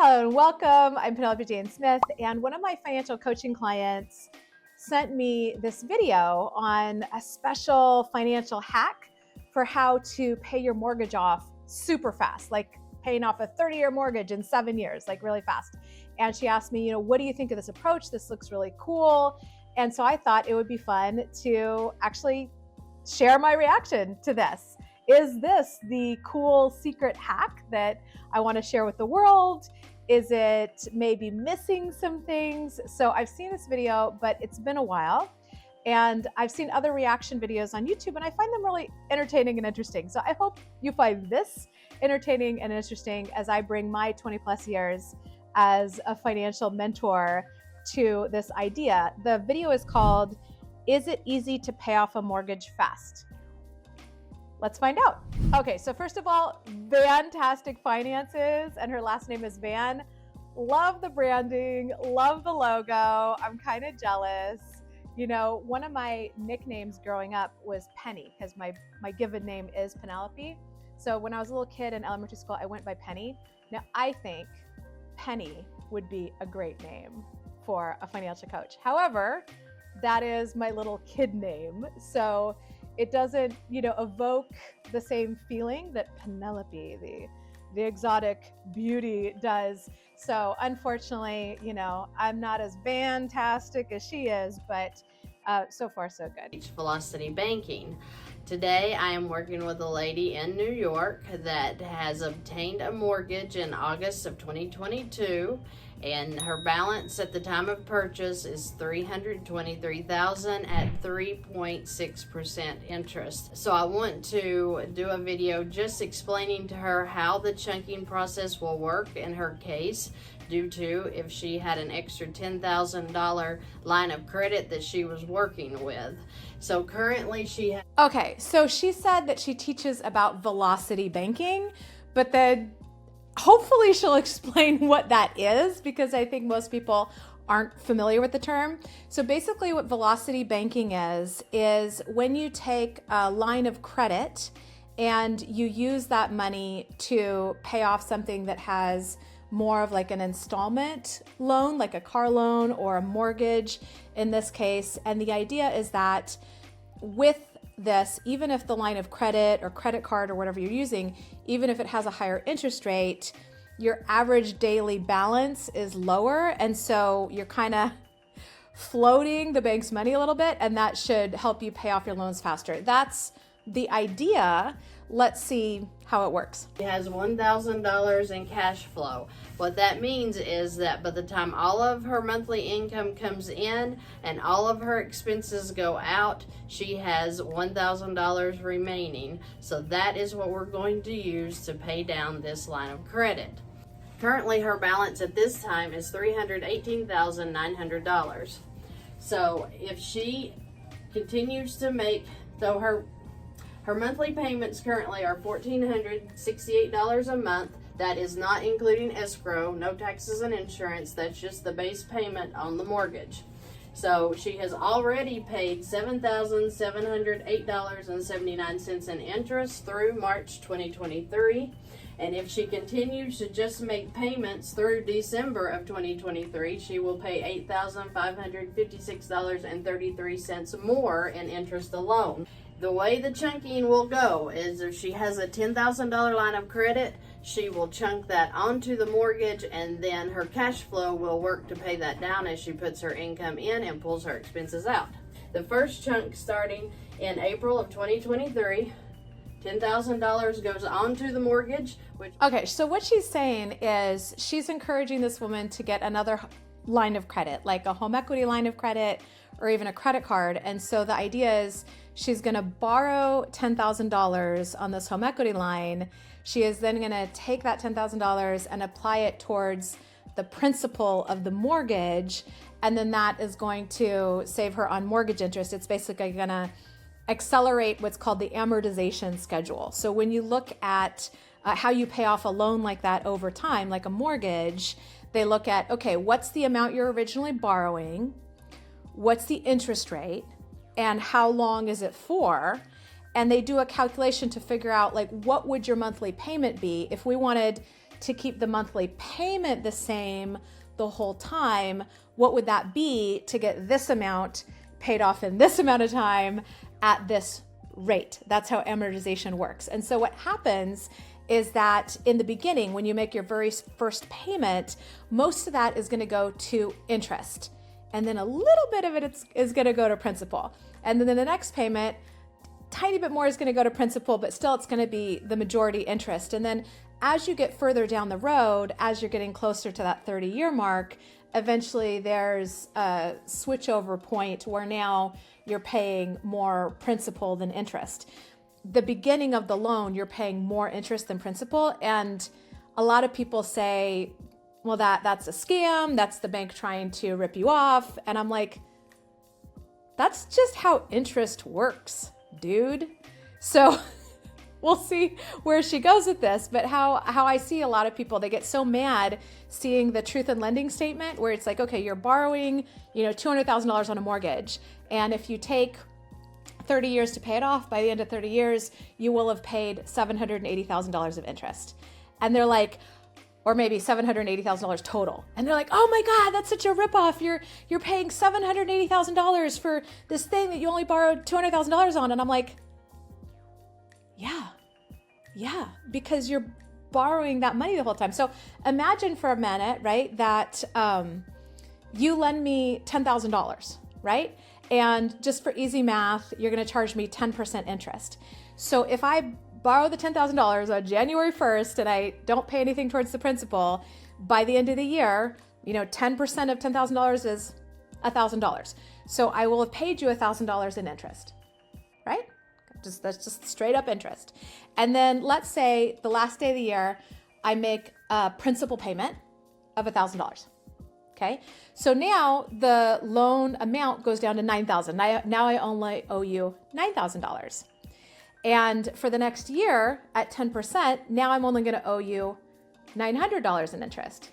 Hello and welcome. I'm Penelope Jane Smith, and one of my financial coaching clients sent me this video on a special financial hack for how to pay your mortgage off super fast, like paying off a 30-year mortgage in 7 years, like really fast. And she asked me, what do you think of this approach? This looks really cool. And so I thought it would be fun to actually share my reaction to this. Is this the cool secret hack that I want to share with the world? Is it maybe missing some things? So I've seen this video, but it's been a while. And I've seen other reaction videos on YouTube, and I find them really entertaining and interesting. So I hope you find this entertaining and interesting as I bring my 20 plus years as a financial mentor to this idea. The video is called, "Is it easy to pay off a mortgage fast?" Let's find out. Okay, so first of all, fantastic finances, and her last name is Van. Love the branding, love the logo. I'm kind of jealous. One of my nicknames growing up was Penny, because my given name is Penelope. So when I was a little kid in elementary school, I went by Penny. Now I think Penny would be a great name for a financial coach. However, that is my little kid name. So it doesn't, evoke the same feeling that Penelope, the exotic beauty, does. So unfortunately, I'm not as fantastic as she is, but so far so good. Velocity Banking. Today I am working with a lady in New York that has obtained a mortgage in August of 2022, and her balance at the time of purchase is $323,000 at 3.6% interest. So I want to do a video just explaining to her how the chunking process will work in her case, due to if she had an extra $10,000 line of credit that she was working with. So currently she has... Okay, so she said that she teaches about velocity banking, but then hopefully she'll explain what that is, because I think most people aren't familiar with the term. So basically what velocity banking is when you take a line of credit and you use that money to pay off something that has more of like an installment loan, like a car loan or a mortgage in this case. And the idea is that with this, even if the line of credit or credit card or whatever you're using, even if it has a higher interest rate, your average daily balance is lower. And so you're kind of floating the bank's money a little bit, and that should help you pay off your loans faster. That's the idea. Let's see how it works. She has $1,000 in cash flow. What that means is that by the time all of her monthly income comes in and all of her expenses go out, she has $1,000 remaining. So that is what we're going to use to pay down this line of credit. Currently, her balance at this time is $318,900. So if she continues to make, so her monthly payments currently are $1,468 a month. That is not including escrow, no taxes and insurance. That's just the base payment on the mortgage. So she has already paid $7,708.79 in interest through March 2023. And if she continues to just make payments through December of 2023, she will pay $8,556.33 more in interest alone. The way the chunking will go is if she has a $10,000 line of credit, she will chunk that onto the mortgage, and then her cash flow will work to pay that down as she puts her income in and pulls her expenses out. The first chunk starting in April of 2023, $10,000 goes onto the mortgage. Okay, so what she's saying is she's encouraging this woman to get another line of credit, like a home equity line of credit or even a credit card. And so the idea is she's going to borrow $10,000 on this home equity line. She is then going to take that $10,000 and apply it towards the principal of the mortgage. And then that is going to save her on mortgage interest. It's basically going to accelerate what's called the amortization schedule. So when you look at how you pay off a loan like that over time, like a mortgage, they look at, okay, what's the amount you're originally borrowing? What's the interest rate? And how long is it for? And they do a calculation to figure out, like, what would your monthly payment be if we wanted to keep the monthly payment the same the whole time, what would that be to get this amount paid off in this amount of time at this rate? That's how amortization works. And so what happens is that in the beginning, when you make your very first payment, most of that is going to go to interest. And then a little bit of it is going to go to principal. And then in the next payment, tiny bit more is going to go to principal, but still it's going to be the majority interest. And then as you get further down the road, as you're getting closer to that 30-year mark, eventually there's a switchover point where now you're paying more principal than interest. The beginning of the loan, you're paying more interest than principal. And a lot of people say, well, that's a scam. That's the bank trying to rip you off. And I'm like, that's just how interest works, dude. So we'll see where she goes with this. But how I see a lot of people, they get so mad seeing the truth in lending statement where it's like, okay, you're borrowing, $200,000 on a mortgage. And if you take 30 years to pay it off, by the end of 30 years, you will have paid $780,000 of interest. And they're like, or maybe $780,000 total. And they're like, oh my God, that's such a ripoff. You're paying $780,000 for this thing that you only borrowed $200,000 on. And I'm like, yeah, because you're borrowing that money the whole time. So imagine for a minute, right, that you lend me $10,000, right? And just for easy math, you're going to charge me 10% interest. So if I borrow the $10,000 on January 1st and I don't pay anything towards the principal, by the end of the year, 10% of $10,000 is $1,000. So I will have paid you $1,000 in interest, right? That's just straight up interest. And then let's say the last day of the year, I make a principal payment of $1,000. Okay, so now the loan amount goes down to $9,000. Now I only owe you $9,000. And for the next year at 10%, now I'm only going to owe you $900 in interest.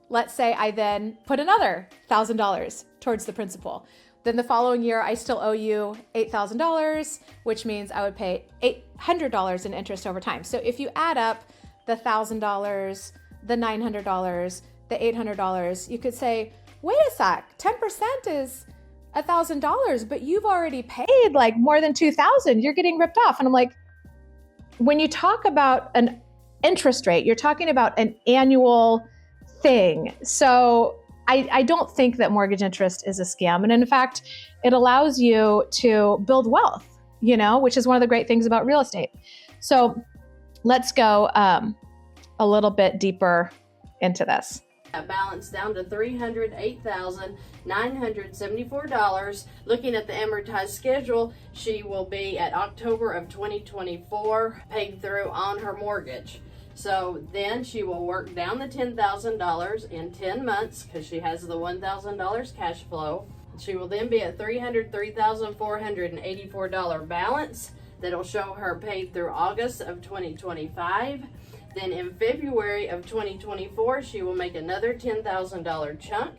Let's say I then put another $1,000 towards the principal. Then the following year, I still owe you $8,000, which means I would pay $800 in interest over time. So if you add up the $1,000, the $900, the $800, you could say, wait a sec, 10% is $1,000, but you've already paid like more than $2,000. You're getting ripped off. And I'm like, when you talk about an interest rate, you're talking about an annual thing. So I don't think that mortgage interest is a scam. And in fact, it allows you to build wealth, which is one of the great things about real estate. So let's go a little bit deeper into this. Balance down to $308,974. Looking at the amortized schedule, she will be at October of 2024 paid through on her mortgage. So then she will work down the $10,000 in 10 months because she has the $1,000 cash flow. She will then be at $303,484 balance that'll show her paid through August of 2025. Then in February of 2024, she will make another $10,000 chunk.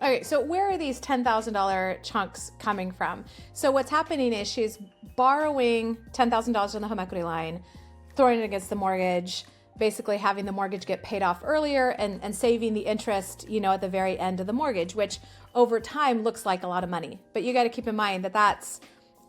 Okay, so where are these $10,000 chunks coming from? So what's happening is she's borrowing $10,000 on the home equity line, throwing it against the mortgage, basically having the mortgage get paid off earlier and saving the interest, at the very end of the mortgage, which over time looks like a lot of money. But you got to keep in mind that that's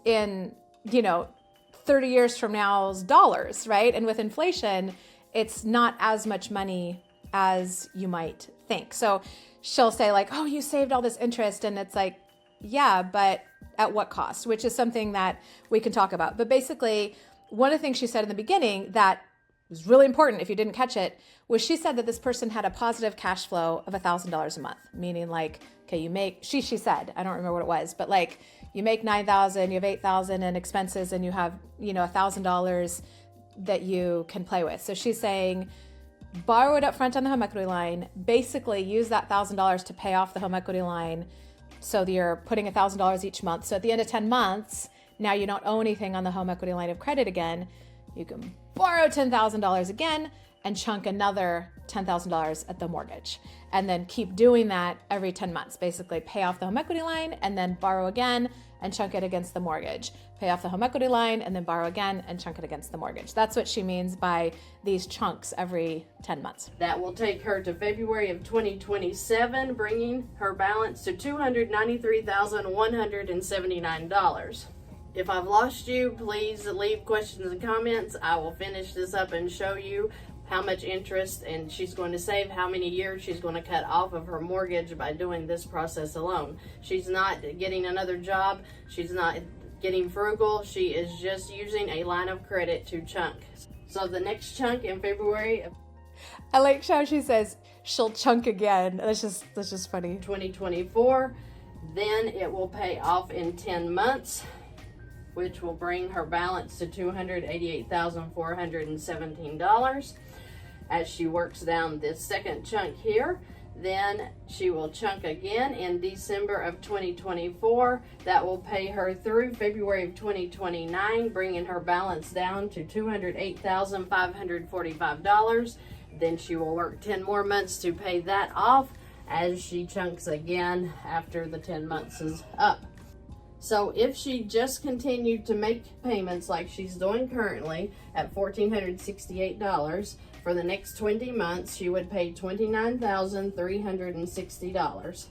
in, 30 years from now's dollars, right? And with inflation, it's not as much money as you might think. So she'll say like, oh, you saved all this interest. And it's like, yeah, but at what cost? Which is something that we can talk about. But basically, one of the things she said in the beginning that was really important, if you didn't catch it, was she said that this person had a positive cash flow of $1,000 a month, meaning like, okay, you make, she said, I don't remember what it was, but like you make $9,000, you have $8,000 in expenses and you have, $1,000 that you can play with. So she's saying, borrow it up front on the home equity line, basically use that $1,000 to pay off the home equity line. So you're putting $1,000 each month. So at the end of 10 months, now you don't owe anything on the home equity line of credit again. You can borrow $10,000 again and chunk another $10,000 at the mortgage. And then keep doing that every 10 months. Basically pay off the home equity line and then borrow again and chunk it against the mortgage. Pay off the home equity line and then borrow again and chunk it against the mortgage. That's what she means by these chunks every 10 months. That will take her to February of 2027, bringing her balance to $293,179. If I've lost you, please leave questions and comments. I will finish this up and show you how much interest and she's going to save, how many years she's going to cut off of her mortgage by doing this process alone. She's not getting another job. She's not getting frugal. She is just using a line of credit to chunk. So the next chunk in February, I like how she says she'll chunk again. That's just funny. 2024, then it will pay off in 10 months, which will bring her balance to $288,417. As she works down this second chunk here, then she will chunk again in December of 2024. That will pay her through February of 2029, bringing her balance down to $208,545. Then she will work 10 more months to pay that off as she chunks again after the 10 months is up. So if she just continued to make payments like she's doing currently at $1,468, for the next 20 months, she would pay $29,360.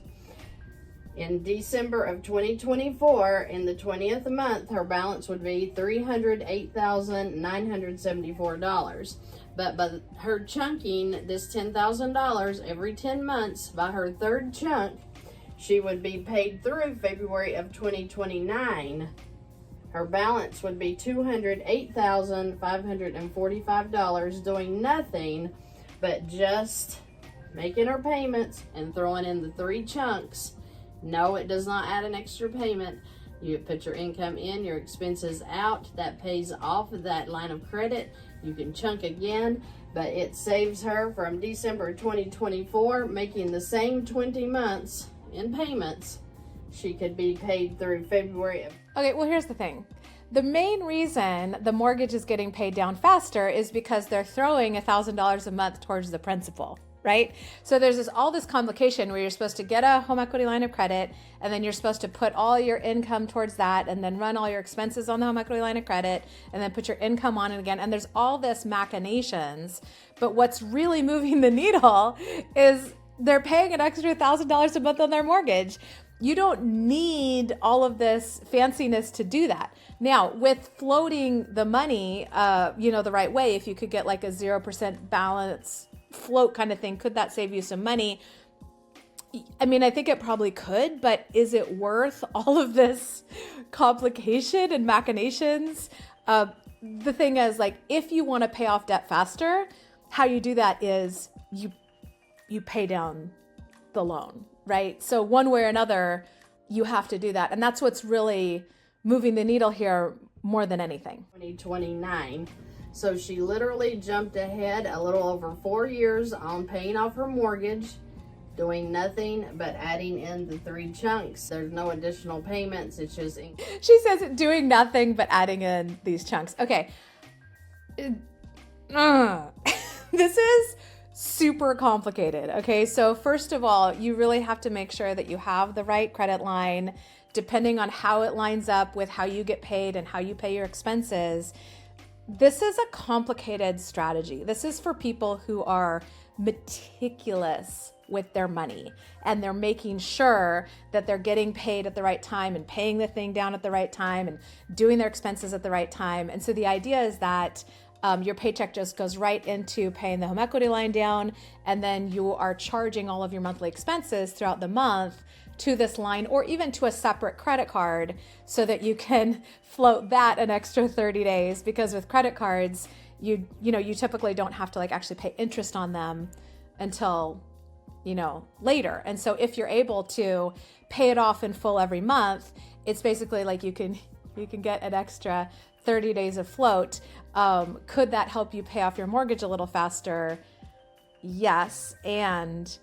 In December of 2024, in the 20th month, her balance would be $308,974. But by her chunking this $10,000 every 10 months, by her third chunk, she would be paid through February of 2029. Her balance would be $208,545, doing nothing but just making her payments and throwing in the 3 chunks. No, it does not add an extra payment. You put your income in, your expenses out. That pays off that line of credit. You can chunk again, but it saves her from December 2024, making the same 20 months in payments. She could be paid through February of... Okay, well, here's the thing. The main reason the mortgage is getting paid down faster is because they're throwing $1,000 a month towards the principal, right? So there's all this complication where you're supposed to get a home equity line of credit, and then you're supposed to put all your income towards that, and then run all your expenses on the home equity line of credit, and then put your income on it again. And there's all this machinations. But what's really moving the needle is they're paying an extra $1,000 a month on their mortgage. You don't need all of this fanciness to do that. Now, with floating the money, the right way, if you could get like a 0% balance float kind of thing, could that save you some money? I mean, I think it probably could, but is it worth all of this complication and machinations? The thing is, like, if you want to pay off debt faster, how you do that is you pay down the loan, right? So one way or another, you have to do that. And that's what's really moving the needle here more than anything. 2029. So she literally jumped ahead a little over 4 years on paying off her mortgage, doing nothing but adding in the 3 chunks. There's no additional payments. It's just... She says doing nothing but adding in these chunks. Okay. This is super complicated. Okay. So first of all, you really have to make sure that you have the right credit line, depending on how it lines up with how you get paid and how you pay your expenses. This is a complicated strategy. This is for people who are meticulous with their money and they're making sure that they're getting paid at the right time and paying the thing down at the right time and doing their expenses at the right time. And so the idea is that your paycheck just goes right into paying the home equity line down, and then you are charging all of your monthly expenses throughout the month to this line or even to a separate credit card so that you can float that an extra 30 days. Because with credit cards, you typically don't have to actually pay interest on them until, later. And so if you're able to pay it off in full every month, it's basically like you can get an extra 30 days of float. Could that help you pay off your mortgage a little faster? Yes. And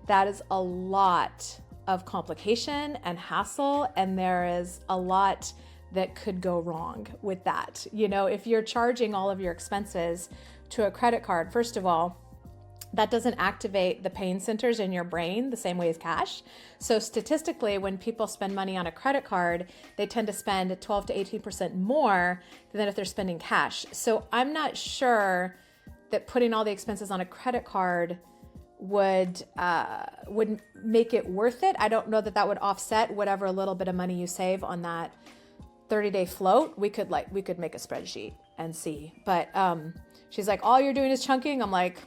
that is a lot of complication and hassle. And there is a lot that could go wrong with that. If you're charging all of your expenses to a credit card, first of all, that doesn't activate the pain centers in your brain the same way as cash. So statistically, when people spend money on a credit card, they tend to spend 12 to 18% more than if they're spending cash. So I'm not sure that putting all the expenses on a credit card would make it worth it. I don't know that that would offset whatever little bit of money you save on that 30-day float. We could make a spreadsheet and see. But she's like, all you're doing is chunking. I'm like,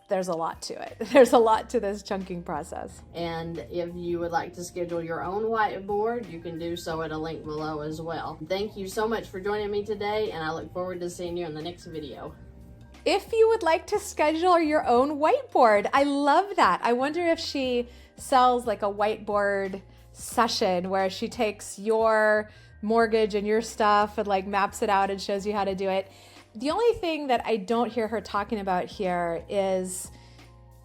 there's a lot to it. There's a lot to this chunking process. And if you would like to schedule your own whiteboard, you can do so at a link below as well. Thank you so much for joining me today, and I look forward to seeing you in the next video. If you would like to schedule your own whiteboard, I love that. I wonder if she sells like a whiteboard session where she takes your mortgage and your stuff and like maps it out and shows you how to do it. The only thing that I don't hear her talking about here is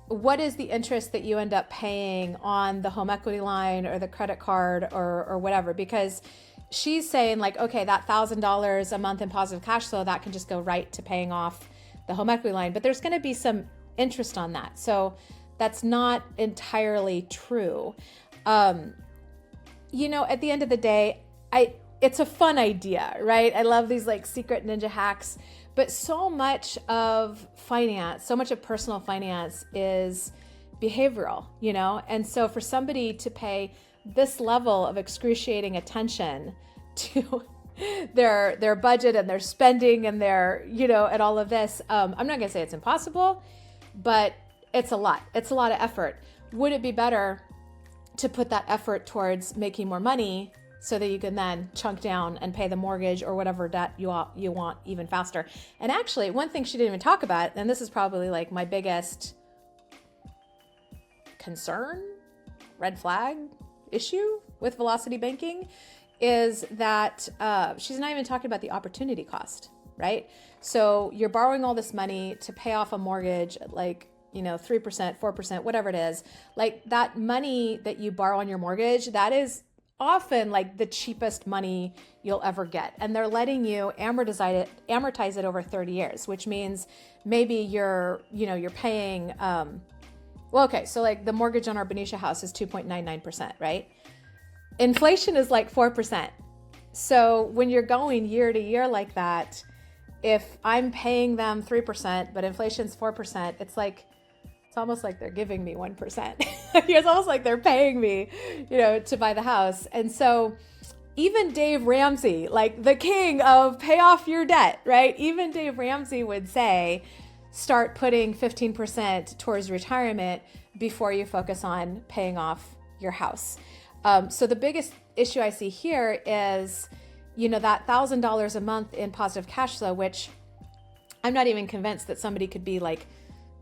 what is the interest that you end up paying on the home equity line or the credit card or whatever, because she's saying like, okay, that $1,000 a month in positive cash flow, that can just go right to paying off the home equity line, but there's going to be some interest on that. So that's not entirely true. You know, at the end of the day, it's a fun idea, right? I love these like secret ninja hacks, but so much of finance, so much of personal finance is behavioral, you know? And so for somebody to pay this level of excruciating attention to their budget and their spending and their, you know, and all of this, I'm not going to say it's impossible, but it's a lot. It's a lot of effort. Would it be better to put that effort towards making more money so that you can then chunk down and pay the mortgage or whatever debt you want even faster? And actually, one thing she didn't even talk about, and this is probably like my biggest concern, red flag issue with velocity banking, is that she's not even talking about the opportunity cost, right? So you're borrowing all this money to pay off a mortgage at like, you know, 3%, 4%, whatever it is. Like that money that you borrow on your mortgage, that is often like the cheapest money you'll ever get. And they're letting you amortize it over 30 years, which means maybe you're paying, well, okay, so like the mortgage on our Benicia house is 2.99%, right? Inflation is like 4%. So when you're going year to year like that, if I'm paying them 3%, but inflation's 4%, it's almost like they're giving me 1%. It's almost like they're paying me, you know, to buy the house. And so even Dave Ramsey, like the king of pay off your debt, right? Even Dave Ramsey would say, start putting 15% towards retirement before you focus on paying off your house. So the biggest issue I see here is, you know, that $1,000 a month in positive cash flow, which I'm not even convinced that somebody could be like,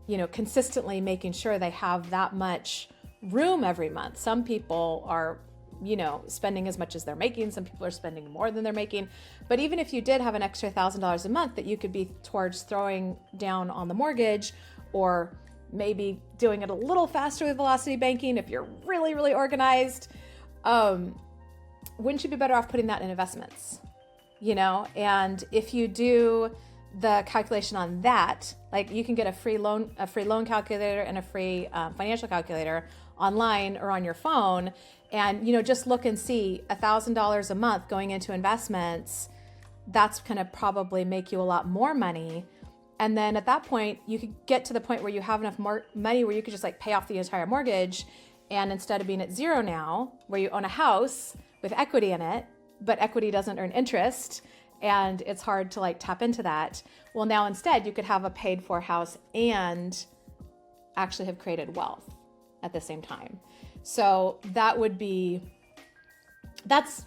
you know, consistently making sure they have that much room every month. Some people are, you know, spending as much as they're making. Some people are spending more than they're making. But even if you did have an extra $1,000 a month that you could be towards throwing down on the mortgage, or maybe doing it a little faster with velocity banking if you're really, really organized, wouldn't you be better off putting that in investments? You know, and if you do the calculation on that, like you can get a free loan calculator and a free financial calculator online or on your phone, and you know, just look and see $1,000 a month going into investments. That's going to probably make you a lot more money. And then at that point, you could get to the point where you have enough money where you could just like pay off the entire mortgage. And instead of being at zero now, where you own a house with equity in it, but equity doesn't earn interest, and it's hard to like tap into that. Well, now instead you could have a paid for house and actually have created wealth at the same time. So that would be, that's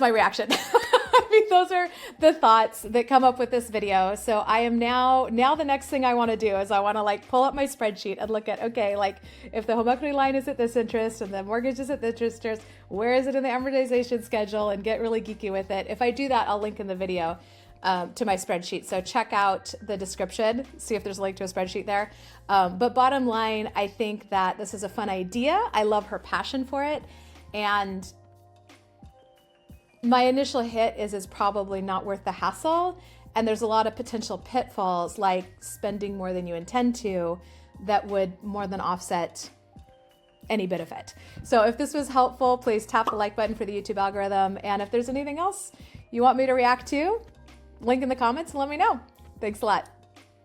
my reaction. I mean, those are the thoughts that come up with this video. So I am now the next thing I want to do is I want to like pull up my spreadsheet and look at, okay, like if the home equity line is at this interest and the mortgage is at this interest, where is it in the amortization schedule, and get really geeky with it. If I do that, I'll link in the video to my spreadsheet. So check out the description, see if there's a link to a spreadsheet there. But bottom line, I think that this is a fun idea. I love her passion for it. And my initial hit is probably not worth the hassle. And there's a lot of potential pitfalls like spending more than you intend to that would more than offset any benefit. So if this was helpful, please tap the like button for the YouTube algorithm. And if there's anything else you want me to react to, link in the comments and let me know. Thanks a lot.